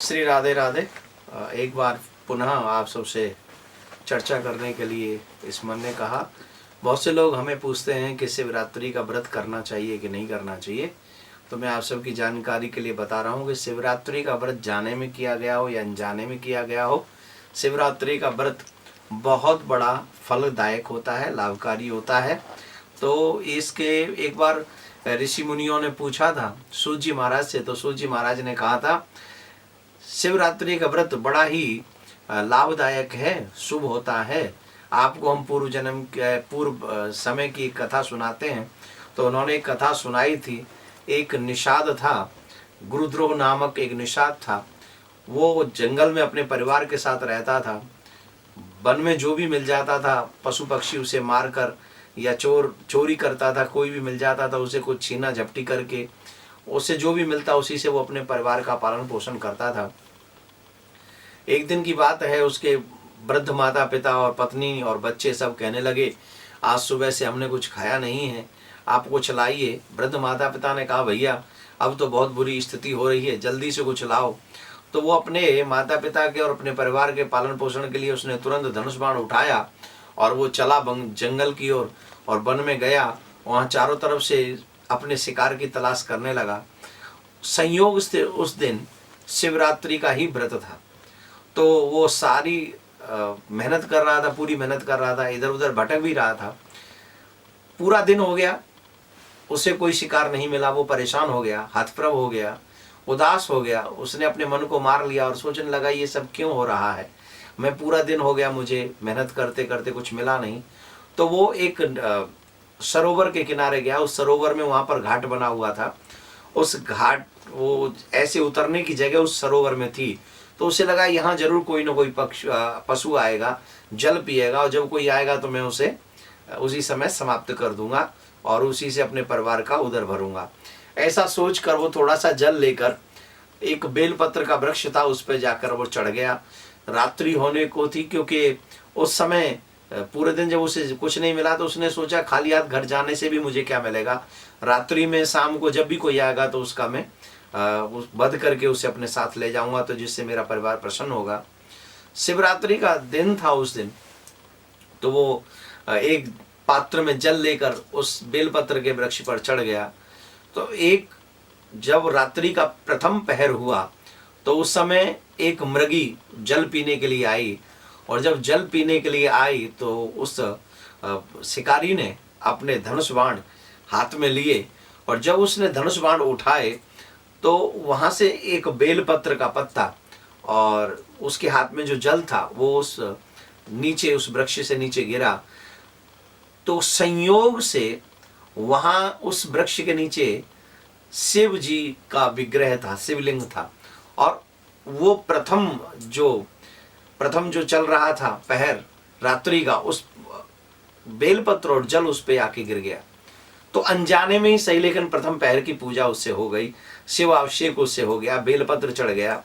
श्री राधे राधे। एक बार पुनः आप सबसे चर्चा करने के लिए इस मन ने कहा। बहुत से लोग हमें पूछते हैं कि शिवरात्रि का व्रत करना चाहिए कि नहीं करना चाहिए। तो मैं आप सबकी जानकारी के लिए बता रहा हूँ कि शिवरात्रि का व्रत जाने में किया गया हो या अनजाने में किया गया हो, शिवरात्रि का व्रत बहुत बड़ा फलदायक होता है, लाभकारी होता है। तो इसके एक बार ऋषि मुनियों ने पूछा था सूत जी महाराज से, तो सूत जी महाराज ने कहा था शिवरात्रि का व्रत बड़ा ही लाभदायक है, शुभ होता है। आपको हम पूर्व जन्म के पूर्व समय की कथा सुनाते हैं। तो उन्होंने एक कथा सुनाई थी। एक निषाद था, गुरुद्रोह नामक एक निषाद था। वो जंगल में अपने परिवार के साथ रहता था। वन में जो भी मिल जाता था, पशु पक्षी उसे मारकर या चोरी करता था। कोई भी मिल जाता था उसे कुछ छीना झपटी करके उसे जो भी मिलता उसी से वो अपने परिवार का पालन पोषण करता था। एक दिन की बात है, उसके वृद्ध माता पिता और पत्नी और बच्चे सब कहने लगे, आज सुबह से हमने कुछ खाया नहीं है, आप कुछ लाइए। वृद्ध माता पिता ने कहा, भैया अब तो बहुत बुरी स्थिति हो रही है, जल्दी से कुछ लाओ। तो वो अपने माता पिता के और अपने परिवार के पालन पोषण के लिए उसने तुरंत धनुष बाण उठाया और वो चला जंगल की ओर और वन में गया। वहाँ चारों तरफ से अपने शिकार की तलाश करने लगा। संयोग से उस दिन शिवरात्रि का ही व्रत था। तो वो सारी मेहनत कर रहा था, पूरी मेहनत कर रहा था, इधर उधर भटक भी रहा था। पूरा दिन हो गया, उसे कोई शिकार नहीं मिला। वो परेशान हो गया, हतप्रभ हो गया, उदास हो गया। उसने अपने मन को मार लिया और सोचने लगा, ये सब क्यों हो रहा है, मैं पूरा दिन हो गया मुझे मेहनत करते करते कुछ मिला नहीं। तो वो एक सरोवर के किनारे गया। उस सरोवर में वहाँ पर घाट बना हुआ था। उस घाट वो ऐसे उतरने की जगह उस सरोवर में थी। तो उसे लगा यहाँ जरूर कोई ना कोई पशु आएगा, जल पिएगा, और जब कोई आएगा तो मैं उसे उसी समय समाप्त कर दूंगा और उसी से अपने परिवार का उदर भरूंगा। ऐसा सोचकर वो थोड़ा सा जल लेकर एक बेलपत्र का वृक्ष था, उस पर जाकर वो चढ़ गया। रात्रि होने को थी, क्योंकि उस समय पूरे दिन जब उसे कुछ नहीं मिला तो उसने सोचा खाली हाथ घर जाने से भी मुझे क्या मिलेगा, रात्रि में शाम को जब भी कोई आएगा तो उसका मैं वध करके उसे अपने साथ ले जाऊंगा, तो जिससे मेरा परिवार प्रसन्न होगा। शिवरात्रि का दिन था उस दिन। तो वो एक पात्र में जल लेकर उस बेलपत्र के वृक्ष पर चढ़ गया। तो जब रात्रि का प्रथम पहर हुआ तो उस समय एक मृगी जल पीने के लिए आई, और जब जल पीने के लिए आई तो उस शिकारी ने अपने धनुष बाण हाथ में लिए, और जब उसने धनुष बाण उठाए तो वहाँ से एक बेलपत्र का पत्ता और उसके हाथ में जो जल था वो उस वृक्ष से नीचे गिरा। तो संयोग से वहाँ उस वृक्ष के नीचे शिव जी का विग्रह था, शिवलिंग था, और वो प्रथम जो चल रहा था पहर रात्रि का, उस बेलपत्र और जल उस पे आके गिर गया। तो अनजाने में ही सही, लेकिन प्रथम पहर की पूजा उससे हो गई, शिव अभिषेक उससे हो गया, बेलपत्र चढ़ गया।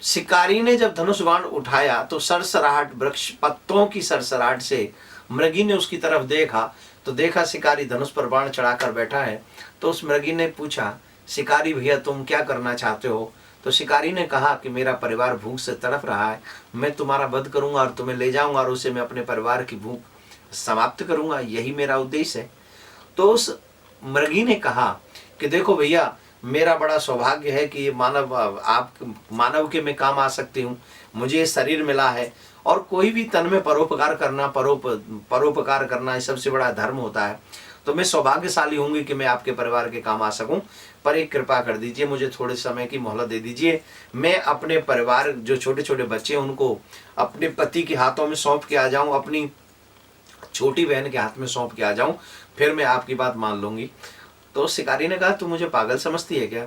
शिकारी ने जब धनुष बाण उठाया तो सरसराहट, वृक्ष पत्तों की सरसराहट से मृगी ने उसकी तरफ देखा, तो देखा शिकारी धनुष पर बाण चढ़ाकर बैठा है। तो उस मृगी ने पूछा, शिकारी भैया तुम क्या करना चाहते हो? तो शिकारी ने कहा कि मेरा परिवार भूख से तड़प रहा है, मैं तुम्हारा वध करूंगा और तुम्हें ले जाऊंगा और उसे मैं अपने परिवार की भूख समाप्त करूंगा, यही मेरा उद्देश्य है। तो उस मृगी ने कहा कि देखो भैया, मेरा बड़ा सौभाग्य है कि ये मानव के मैं काम आ सकती हूँ, मुझे ये शरीर मिला है, और कोई भी तन में परोपकार करना सबसे बड़ा धर्म होता है। तो मैं सौभाग्यशाली होंगी कि मैं आपके परिवार के काम आ सकूं, पर एक कृपा कर दीजिए, मुझे थोड़े समय की मोहलत दे दीजिए। मैं अपने परिवार, जो छोटे छोटे बच्चे हैं, उनको अपने पति के हाथों में सौंप के आ जाऊं, अपनी छोटी बहन के हाथ में सौंप के आ जाऊं, फिर मैं आपकी बात मान लूंगी। तो शिकारी ने कहा, तू मुझे पागल समझती है क्या?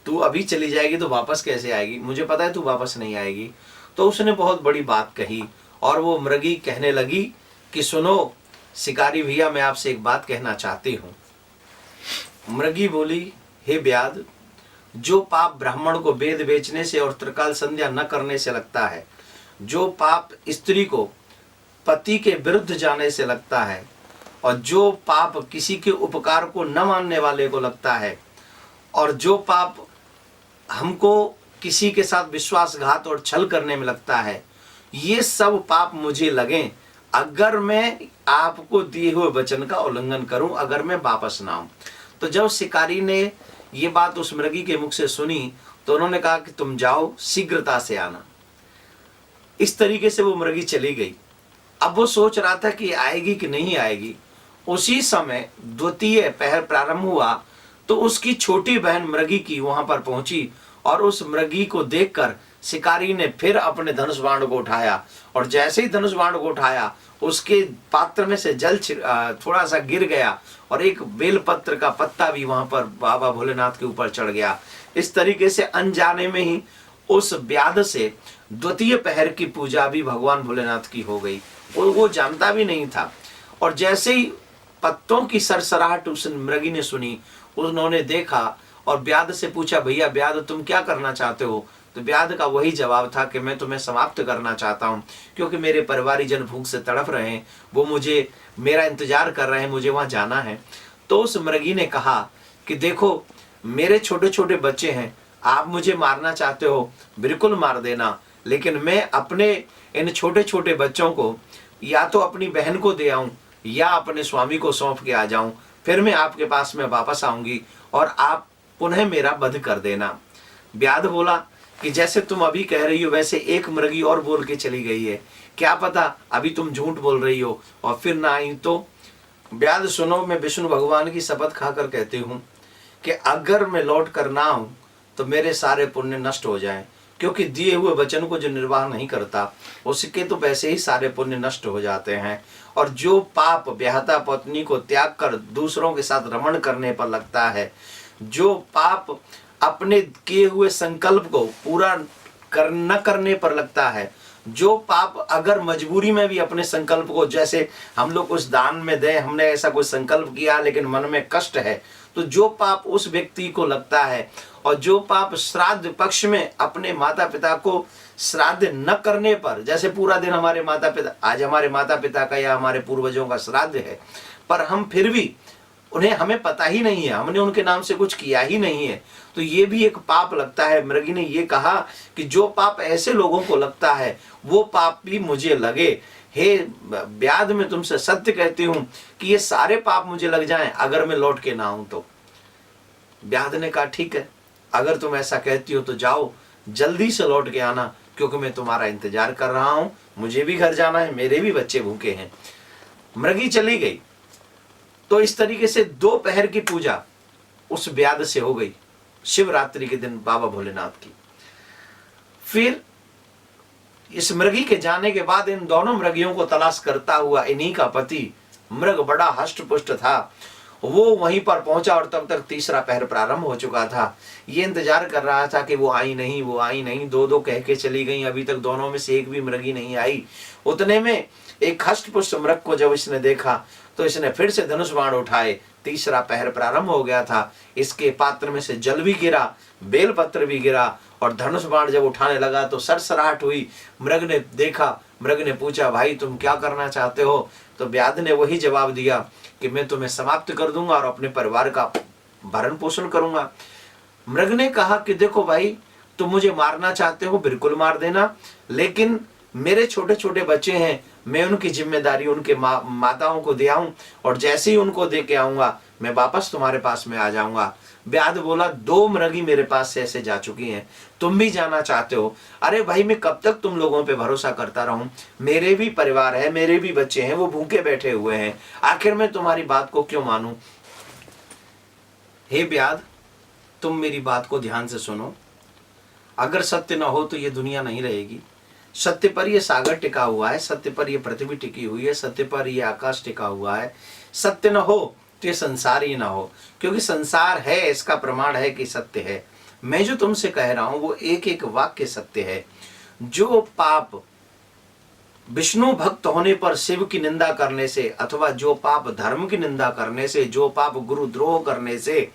तू अभी चली जाएगी तो वापस कैसे आएगी? मुझे पता है तू वापस नहीं आएगी। तो उसने बहुत बड़ी बात कही, और वो मृगी कहने लगी कि सुनो शिकारी भैया, मैं आपसे एक बात कहना चाहती हूँ। मृगी बोली, हे व्याध, जो पाप ब्राह्मण को वेद बेचने से और त्रिकाल संध्या न करने से लगता है, जो पाप स्त्री को पति के विरुद्ध जाने से लगता है, और जो पाप किसी के उपकार को न मानने वाले को लगता है, और जो पाप हमको किसी के साथ विश्वासघात और छल करने में लगता है, ये सब पाप मुझे लगे अगर मैं आपको दिए हुए वचन का उल्लंघन करूं, अगर मैं वापस ना आऊं। तो जब शिकारी ने ये बात उस मृगी के मुख से सुनी तो उन्होंने कहा कि तुम जाओ, शीघ्रता से आना। इस तरीके से वो मृगी चली गई। अब वो सोच रहा था कि आएगी कि नहीं आएगी। उसी समय द्वितीय पहर प्रारंभ हुआ तो उसकी छोटी बहन मृगी की वहां पर पहुंची और उस मृगी को देखकर शिकारी ने फिर अपने धनुष बाण को उठाया, और जैसे ही धनुष बाण को उठाया उसके पात्र में से जल थोड़ा सा गिर गया और एक बेलपत्र का पत्ता भी वहां पर बाबा भोलेनाथ के ऊपर चढ़ गया। इस तरीके से अनजाने में ही उस व्याध से द्वितीय पहर की पूजा भी भगवान भोलेनाथ की हो गई, वो जानता भी नहीं था। और जैसे ही पत्तों की सरसराहट उस मृगी ने सुनी, उन्होंने देखा और व्याध से पूछा, भैया व्याध तुम क्या करना चाहते हो? तो व्याध का वही जवाब था कि मैं तुम्हें समाप्त करना चाहता हूँ, क्योंकि मेरे परिवारी जन भूख से तड़प रहे हैं, वो मुझे मेरा इंतजार कर रहे हैं, मुझे वहां जाना है। तो उस मृगी ने कहा कि देखो मेरे छोटे छोटे बच्चे हैं, आप मुझे मारना चाहते हो बिल्कुल मार देना, लेकिन मैं अपने इन छोटे छोटे बच्चों को या तो अपनी बहन को दे आऊं या अपने स्वामी को सौंप के आ जाऊं, फिर मैं आपके पास में वापस आऊंगी और आप पुनः मेरा वध कर देना। व्याध बोला कि जैसे तुम अभी कह रही हो वैसे एक मृगी और बोल के चली गई है, क्या पता अभी तुम झूठ बोल रही हो और फिर ना आई तो। व्याध सुनो, मैं विष्णु भगवान की शपथ खाकर कहती हूँ कि अगर मैं लौट कर ना आऊं तो मेरे सारे पुण्य नष्ट हो जाएं, क्योंकि दिए हुए वचन को जो निर्वाह नहीं करता उसके तो वैसे ही सारे पुण्य नष्ट हो जाते हैं। और जो पाप ब्याहता पत्नी को त्याग कर दूसरों के साथ रमण करने पर लगता है, जो पाप अपने किए हुए संकल्प को पूरा न करने पर लगता है, जो पाप अगर मजबूरी में भी अपने संकल्प को, जैसे हम लोग उस दान में दें, हमने ऐसा कोई संकल्प किया लेकिन मन में कष्ट है, तो जो पाप उस व्यक्ति को लगता है, और जो पाप श्राद्ध पक्ष में अपने माता पिता को श्राद्ध न करने पर, जैसे पूरा दिन हमारे माता पिता, आज हमारे माता पिता का या हमारे पूर्वजों का श्राद्ध है, पर हम फिर भी उन्हें, हमें पता ही नहीं है, हमने उनके नाम से कुछ किया ही नहीं है, तो ये भी एक पाप लगता है। मृगी ने ये कहा कि जो पाप ऐसे लोगों को लगता है वो पाप भी मुझे लगे। हे व्याध, मैं तुमसे सत्य कहती हूं कि ये सारे पाप मुझे लग जाएं अगर मैं लौट के ना आऊं तो। व्याध ने कहा ठीक है, अगर तुम ऐसा कहती हो तो जाओ, जल्दी से लौट के आना, क्योंकि मैं तुम्हारा इंतजार कर रहा हूं, मुझे भी घर जाना है, मेरे भी बच्चे भूखे हैं। मृगी चली गई। तो इस तरीके से दोपहर की पूजा उस व्याध से हो गई, शिवरात्रि के दिन बाबा भोलेनाथ की। फिर इस मृगी के जाने के बाद इन दोनों मृगियों को तलाश करता हुआ इन्हीं का पति मृग बड़ा हष्ट पुष्ट था, वो वहीं पर पहुंचा और तब तक तीसरा पहर प्रारंभ हो चुका था। ये इंतजार कर रहा था कि वो आई नहीं, वो आई नहीं, दो दो कह के चली गई, अभी तक दोनों में से एक भी मृगी नहीं आई। उतने में एक हष्ट पुष्ट मृग को जब इसने देखा तो इसने फिर से धनुष बाण उठाए। तीसरा पहर प्रारंभ हो गया था। इसके पात्र में से जल भी गिरा, बेलपत्र भी गिरा, और धनुष बाण जब उठाने लगा तो सरसराहट हुई। मृग ने देखा, मृग ने पूछा, भाई तुम क्या करना चाहते हो? तो व्याध ने वही जवाब दिया कि मैं तुम्हें समाप्त कर दूंगा और अपने परिवार का भरण पोषण करूंगा। मृग ने कहा कि देखो भाई, तुम मुझे मारना चाहते हो बिल्कुल मार देना, लेकिन मेरे छोटे छोटे बच्चे हैं, मैं उनकी जिम्मेदारी उनके माताओं को दे आऊं, और जैसे ही उनको दे के आऊंगा मैं वापस तुम्हारे पास में आ जाऊंगा। व्याध बोला, दो मृगी मेरे पास से ऐसे जा चुकी हैं, तुम भी जाना चाहते हो? अरे भाई, मैं कब तक तुम लोगों पे भरोसा करता रहूं? मेरे भी परिवार है, मेरे भी बच्चे हैं, वो भूखे बैठे हुए हैं, आखिर मैं तुम्हारी बात को क्यों मानूं? हे व्याध, तुम मेरी बात को ध्यान से सुनो। अगर सत्य न हो तो ये दुनिया नहीं रहेगी। सत्य पर ये सागर टिका हुआ है, सत्य पर ये पृथ्वी टिकी हुई है, सत्य पर ये आकाश टिका हुआ है। सत्य न हो तो ये संसार ही ना हो, क्योंकि संसार है, इसका प्रमाण है कि सत्य है। मैं जो तुमसे कह रहा हूं वो एक एक वाक्य सत्य है। जो पाप विष्णु भक्त होने पर शिव की निंदा करने से, अथवा जो पाप धर्म की निंदा करने से, जो पाप गुरुद्रोह करने से,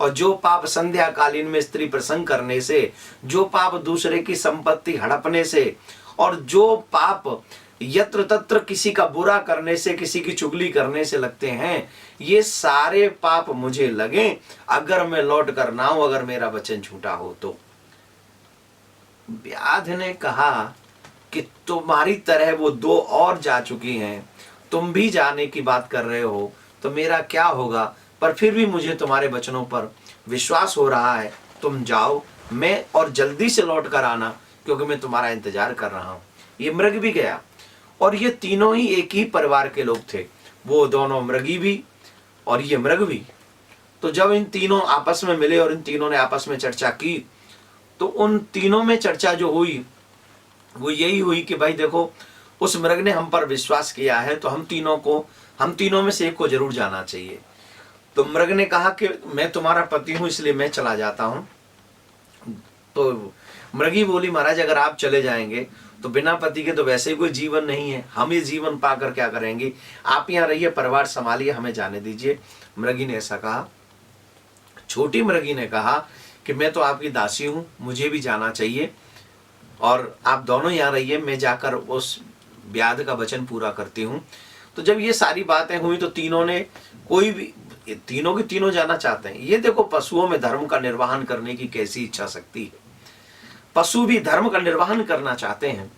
और जो पाप संध्या कालीन में स्त्री प्रसंग करने से, जो पाप दूसरे की संपत्ति हड़पने से, और जो पाप यत्र तत्र किसी का बुरा करने से, किसी की चुगली करने से लगते हैं, ये सारे पाप मुझे लगे अगर मैं लौट कर ना हूं, अगर मेरा वचन झूठा हो तो। व्याध ने कहा कि तुम्हारी तरह वो दो और जा चुकी हैं, तुम भी जाने की बात कर रहे हो तो मेरा क्या होगा, पर फिर भी मुझे तुम्हारे वचनों पर विश्वास हो रहा है। तुम जाओ, मैं और जल्दी से लौट कर आना, क्योंकि मैं तुम्हारा इंतजार कर रहा हूं। ये मृग भी गया, और ये तीनों ही एक ही परिवार के लोग थे, वो दोनों मृगी भी और ये मृग भी। तो जब इन तीनों आपस में मिले और इन तीनों ने आपस में चर्चा की, तो उन तीनों में चर्चा जो हुई वो यही हुई कि भाई देखो, उस मृग ने हम पर विश्वास किया है, तो हम तीनों में से एक को जरूर जाना चाहिए। तो मृग ने कहा कि मैं तुम्हारा पति हूं, इसलिए मैं चला जाता हूं। तो मृगी बोली, महाराज अगर आप चले जाएंगे तो बिना पति के तो वैसे ही कोई जीवन नहीं है, हम ये जीवन पाकर क्या करेंगे, आप यहाँ रहिए, परिवार संभालिए, हमें जाने दीजिए। मृगी ने ऐसा कहा। छोटी मृगी ने कहा कि मैं तो आपकी दासी हूं, मुझे भी जाना चाहिए, और आप दोनों यहाँ रहिए, मैं जाकर उस व्याध का वचन पूरा करती हूँ। तो जब ये सारी बातें हुई तो तीनों ने, कोई भी, तीनों के तीनों जाना चाहते हैं। ये देखो पशुओं में धर्म का निर्वहन करने की कैसी इच्छा शक्ति है, पशु भी धर्म का निर्वहन करना चाहते हैं।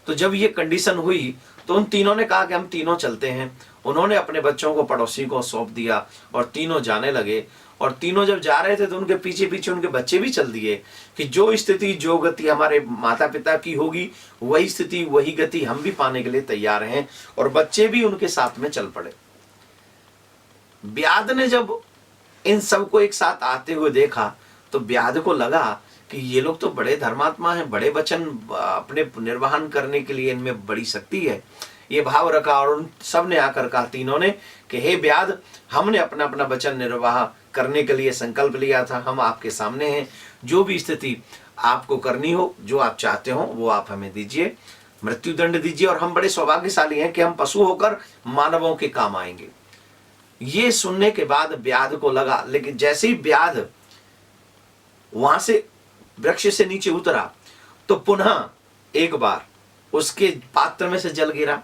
तो जब ये कंडीशन हुई तो उन तीनों ने कहा कि हम तीनों चलते हैं। उन्होंने अपने बच्चों को पड़ोसी को सौंप दिया और तीनों जाने लगे। और तीनों जब जा रहे थे तो उनके पीछे पीछे उनके बच्चे भी चल दिए कि जो स्थिति जो गति हमारे माता पिता की होगी, वही स्थिति वही गति हम भी पाने के लिए तैयार हैं। और बच्चे भी उनके साथ में चल पड़े। व्याध ने जब इन सबको एक साथ आते हुए देखा तो व्याध को लगा कि ये लोग तो बड़े धर्मात्मा हैं, बड़े वचन अपने निर्वहन करने के लिए इनमें बड़ी शक्ति है। ये भाव रखा और उन सब ने आकर कहा, तीनों ने, कि हे व्याध, हमने अपना अपना वचन निर्वाह करने के लिए संकल्प लिया था, हम आपके सामने हैं, जो भी स्थिति आपको करनी हो, जो आप चाहते हो वो आप हमें दीजिए, मृत्यु दंड दीजिए, और हम बड़े सौभाग्यशाली हैं कि हम पशु होकर मानवों के काम आएंगे। ये सुनने के बाद व्याध को लगा, लेकिन जैसे ही व्याध वहां से वृक्ष से नीचे उतरा तो पुनः एक बार उसके पात्र में से जल गिरा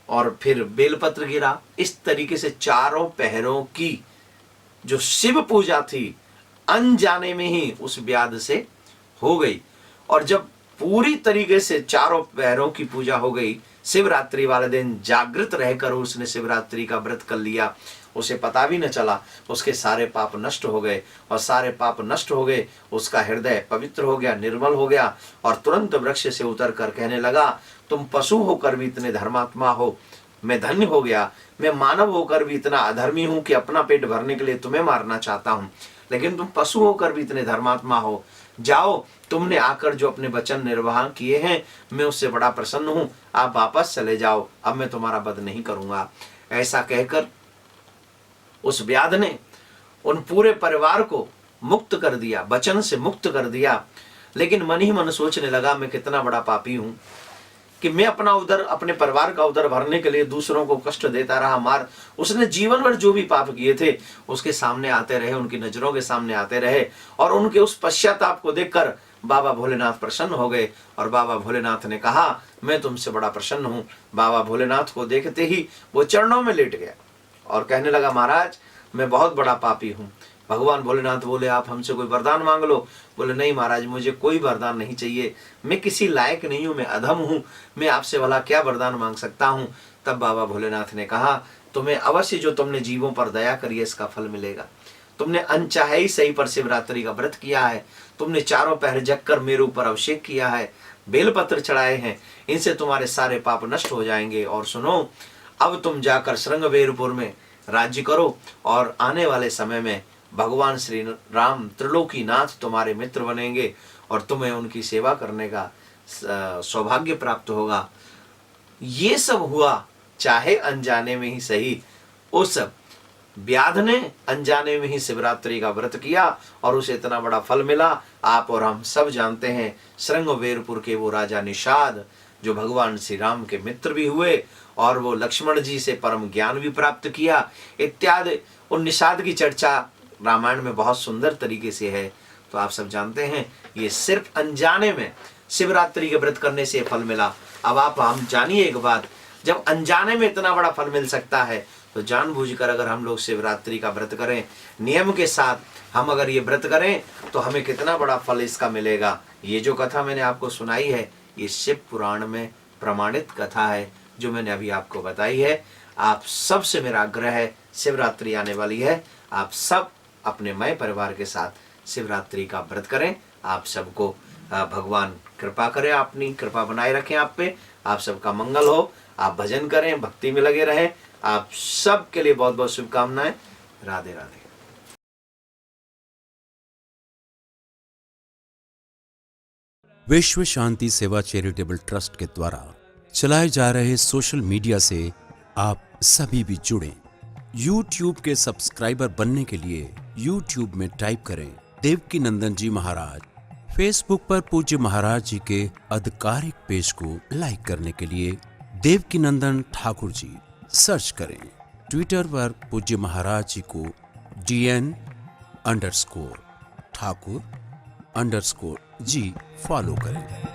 और फिर बेलपत्र गिरा। इस तरीके से चारों पहरों की जो शिव पूजा थी अनजाने में ही उस व्याध से हो गई। और जब पूरी तरीके से चारों पहरों की पूजा हो गई, शिवरात्रि वाले दिन जागृत रहकर उसने शिवरात्रि का व्रत कर लिया, उसे पता भी न चला, उसके सारे पाप नष्ट हो गए। और सारे पाप नष्ट हो गए, उसका हृदय पवित्र हो गया, निर्मल हो गया, और तुरंत वृक्ष से उतर कर कहने लगा, तुम पशु होकर भी इतने धर्मात्मा हो, मैं धन्य हो गया। मैं मानव होकर भी इतना अधर्मी हूं कि अपना पेट भरने के लिए तुम्हें मारना चाहता हूं, लेकिन तुम पशु होकर भी इतने धर्मात्मा हो। जाओ, तुमने आकर जो अपने वचन निर्वाह किए हैं, मैं उससे बड़ा प्रसन्न हूं, आप वापस चले जाओ, अब मैं तुम्हारा वध नहीं करूंगा। ऐसा कहकर उस व्याध ने उन पूरे परिवार को मुक्त कर दिया, वचन से मुक्त कर दिया। लेकिन मन ही मन सोचने लगा, मैं कितना बड़ा पापी हूं कि मैं अपना उदर, अपने परिवार का उदर भरने के लिए दूसरों को कष्ट देता रहा, मार। उसने जीवन भर जो भी पाप किए थे उसके सामने आते रहे, उनकी नजरों के सामने आते रहे, और उनके उस पश्चाताप को देखकर बाबा भोलेनाथ प्रसन्न हो गए। और बाबा भोलेनाथ ने कहा, मैं तुमसे बड़ा प्रसन्न हूं। बाबा भोलेनाथ को देखते ही वो चरणों में लेट गया और कहने लगा, महाराज मैं बहुत बड़ा पापी हूँ। भगवान भोलेनाथ बोले, आप हमसे कोई वरदान मांग लो। बोले, नहीं महाराज, मुझे कोई वरदान नहीं चाहिए, मैं किसी लायक नहीं हूँ, मैं अधम हूँ, मैं आपसे भला क्या वरदान मांग सकता हूँ। तब बाबा भोलेनाथ ने कहा, तुम्हें अवश्य जो तुमने जीवों पर दया करी है इसका फल मिलेगा। तुमने अनचाहे ही सही पर शिवरात्रि का व्रत किया है, तुमने चारों पहर जग कर मेरे ऊपर अभिषेक किया है, बेलपत्र चढ़ाए हैं, इनसे तुम्हारे सारे पाप नष्ट हो जाएंगे। और सुनो, अब तुम जाकर श्रृंगवेरपुर में राज्य करो, और आने वाले समय में भगवान श्री राम त्रिलोकीनाथ तुम्हारे मित्र बनेंगे और तुम्हें उनकी सेवा करने का सौभाग्य प्राप्त होगा। ये सब हुआ, चाहे अनजाने में ही सही, उस व्याध ने अनजाने में ही शिवरात्रि का व्रत किया और उसे इतना बड़ा फल मिला। आप और हम सब जानते हैं, श्रृंगवेरपुर के वो राजा निषाद जो भगवान श्री राम के मित्र भी हुए और वो लक्ष्मण जी से परम ज्ञान भी प्राप्त किया, इत्यादि। उन निषाद की चर्चा रामायण में बहुत सुंदर तरीके से है। तो आप सब जानते हैं, ये सिर्फ अनजाने में शिवरात्रि के व्रत करने से फल मिला। अब आप हम जानिए एक बात, जब अनजाने में इतना बड़ा फल मिल सकता है तो जानबूझकर अगर हम लोग शिवरात्रि का व्रत करें, नियम के साथ हम अगर ये व्रत करें तो हमें कितना बड़ा फल इसका मिलेगा, ये जो कथा मैंने आपको सुनाई है, ये शिव पुराण में प्रमाणित कथा है जो मैंने अभी आपको बताई है। आप सब से मेरा आग्रह है, शिवरात्रि आने वाली है, आप सब अपने मय परिवार के साथ शिवरात्रि का व्रत करें। आप सबको भगवान कृपा करें, अपनी कृपा बनाए रखें आप पे, आप सबका मंगल हो। आप भजन करें, भक्ति में लगे रहें। आप सब के लिए बहुत बहुत शुभकामनाएं। राधे राधे। विश्व शांति सेवा चैरिटेबल ट्रस्ट के द्वारा चलाए जा रहे सोशल मीडिया से आप सभी भी जुड़ें। YouTube के सब्सक्राइबर बनने के लिए YouTube में टाइप करें देवकी नंदन जी महाराज। फेसबुक पर पूज्य महाराज जी के आधिकारिक पेज को लाइक करने के लिए देवकी नंदन ठाकुर जी सर्च करें। ट्विटर पर पूज्य महाराज जी को DN_ठाकुर_जी फॉलो करें।